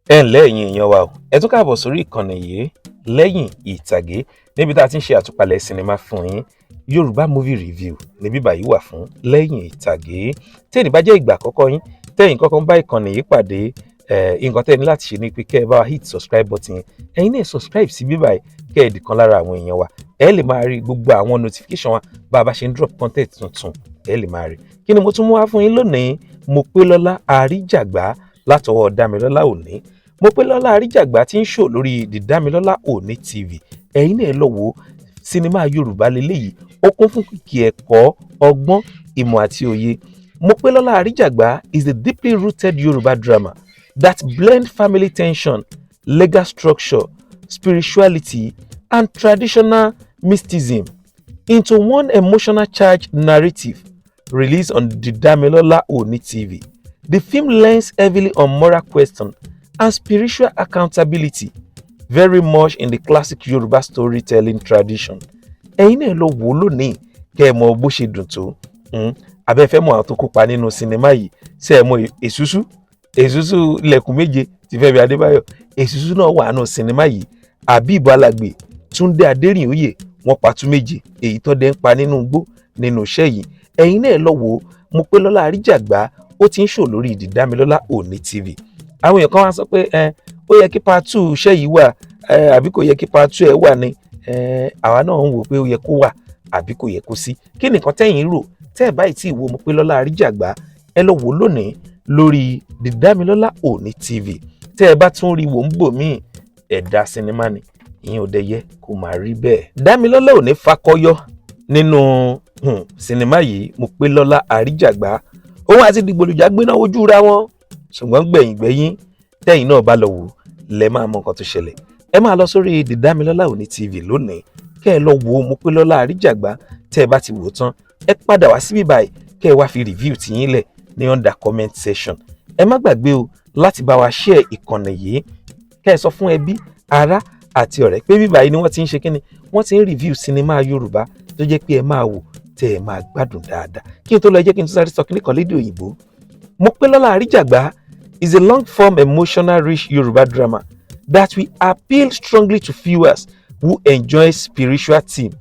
ẹ ǹlẹ́ ẹ̀yin èèyàn wa o, ẹ tún káàbọ̀ sórí ìkànnì yìí lẹ́yìn ìtàgé níbi tá a ti ń ṣe àtúpalẹ̀ sinimá fún yín. Yorùbá movie review ní bíbá yìí wà fún lẹ́yìn ìtàgé. Tẹ́ni bá jẹ́ ìgbà àkọ́kọ́ yín tẹ́yìn kọ́kọ́ ń bá ìkànnì yìí pàdé, nǹkan tẹ́ni láti ṣe ni pé kẹ́ ẹ bá wa hit subscribe button yẹn. Ẹ̀yin náà subscribe sí bíbá yìí kẹ́ ẹ di kan lára àwọn èèyàn wa. Ẹ lè máa rí gbogbo àwọn notification wa bá a bá ṣe ń drop content tuntun, ẹ lè máa rí. Kí ni mo tún mú wá fún yín lónìí? Mopélọ́lá Àríjàgbá látọwọ́ Dámilọ́lá Òní. Mopélọ́lá Àríjàgbá tí ń ṣò lórí the Damilola Oni TV. Ẹ̀yin náà lọ wo sinimá Yorùbá leléyìí, ó kún fún kìkì ẹ̀kọ́, ọgbọ́n, ìmọ̀ àti òye. Mopélọ́lá Àríjàgbá is a deeply rooted Yoruba drama that blends family tension, legal structure, spirituality, and traditional mysticism into one emotional charged narrative released on the Damilola Oni TV. The film leans heavily on moral questions and spiritual accountability, very much in the classic Yoruba storytelling tradition. Ẹ̀yin náà lọ wò lónìí kẹ́ ẹ mọ bó ṣe dùn tó. Abẹ́fẹ́ mọ àwọn tó kópa nínú sinimá yìí, ṣé ẹ mọ Èsúsú ilẹ̀kùn méje ti Fẹ́mi Adébáyọ̀. Èsúsú náà wà nínú sinimá yìí. Habeeb Alagbe, Tunde Aderinoye, wọ́n patú méje èyí tó dẹ̀ ń pa nínú igbó nínú iṣẹ́ yìí. Ẹ̀yin náà lọ wò Mopélọ́lá Àríjàgbá, ó ti ń ṣò lórí the Damilola Oni TV. Àwọn èèyàn kan wá sọ pé ó yẹ kí part 2 iṣẹ́ yìí wà, àbí kò yẹ kí part 2 ẹ̀ wà ní. Àwa náà ń wò pé ó yẹ kó wà àbí kò yẹ kó sí. Kí nìkan tẹ́yìn rò? Tẹ́ ẹ̀ báyìí tí ìwo Mopélọ́lá Àríjàgbá, ẹ lọ wò lónìí lórí the Damilola Oni TV. Tẹ́ ẹ bá tún rí wò ń bò míì, ẹ̀dá sinimá ni, ìyẹn ò dẹ̀ yẹ kó máa rí bẹ́ẹ̀. Damilola Oni fakọyọ nínú sinimá yìí, Mopélọ́lá Àríjàgbá. Òun àti Digboluja gbéná ojú ra wọn, ṣùgbọ́n gbẹ̀yìn tẹ́yìn náà bá lọ wò lẹ máa mọ nǹkan tó ṣẹlẹ̀. Ẹ máa lọ sórí the Damilola Oni TV lónìí kẹ́ ẹ lọ wo Mopélọ́lá Àríjàgbá. Tẹ́ ẹ bá ti wò tán, ẹ padà wá síbí báyìí kẹ́ ẹ wá fi review ti yín lẹ̀ ní under comment section. Ẹ má gbàgbé o láti bá wa share ìkànnì yìí, kẹ́ ẹ sọ fún ẹbí, ará àti ọ̀rẹ́ pé bíbá yìí ni wọ́n ti ń ṣe kíni, wọ́n ti ń review sinimá Yorùbá tó jẹ́ pé ẹ máa wò tẹ́ ẹ máa gbádùn dáadáa. Kí n tó lọ jẹ́ kí n tún sáré sọ kíní kan lédè òyìnbó. Mopélọ́lá Àríjàgbá is a long-form emotional-rich Yoruba drama that will appeal strongly to viewers who enjoy spiritual theme,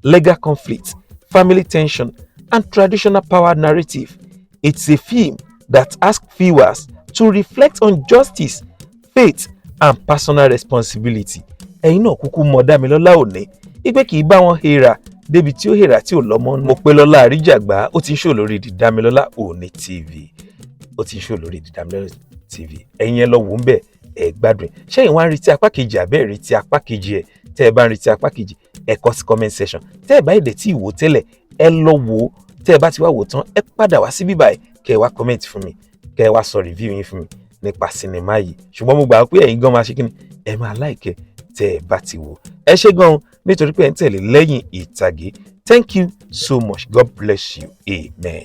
legal conflict, family tension, and traditional power narrative. It's a film that asks viewers to reflect on justice, faith, and personal responsibility. Ẹ̀yin náà kúkú mọ Dámilọ́lá Òní, ìpè kì í bá wọn hera débi tí ó hera tí ò lọ́mọ. Mopélọ́lá Àríjàgbá, ó ti ń ṣò lórí the Damilola Oni TV. Ó ti ń ṣò lórí the Damilola TV. Ẹ̀yin ẹ lọ wò ń bẹ̀, ẹ gbádùn. Ṣé ẹ̀yin wá ń retí apá kejì àbẹ́ retí apá kejì ẹ̀? Tẹ́ ẹ bá ń retí apá kejì, ẹ kọ sí comment section. Tẹ́ ẹ bá èdè tí ìwò tẹ́lẹ̀, ẹ lọ wò. Tẹ́ ẹ bá ti wá wò tán, ẹ padà wá sí bíbáyìí kẹ́ ẹ wá comment fún mi, kẹ́ ẹ wá sọ review yín fún mi nípa sinimá yìí. Ṣùgbọ́n mo gbà pé ẹ̀yin gan máa ṣe kíni, ẹ máa like tẹ́ ẹ bá ti wò. Ẹ ṣé gan nítorí pé ẹ ń tẹ̀lé lẹ́yìn ìtàgé. Thank you so much. God bless you. Amen.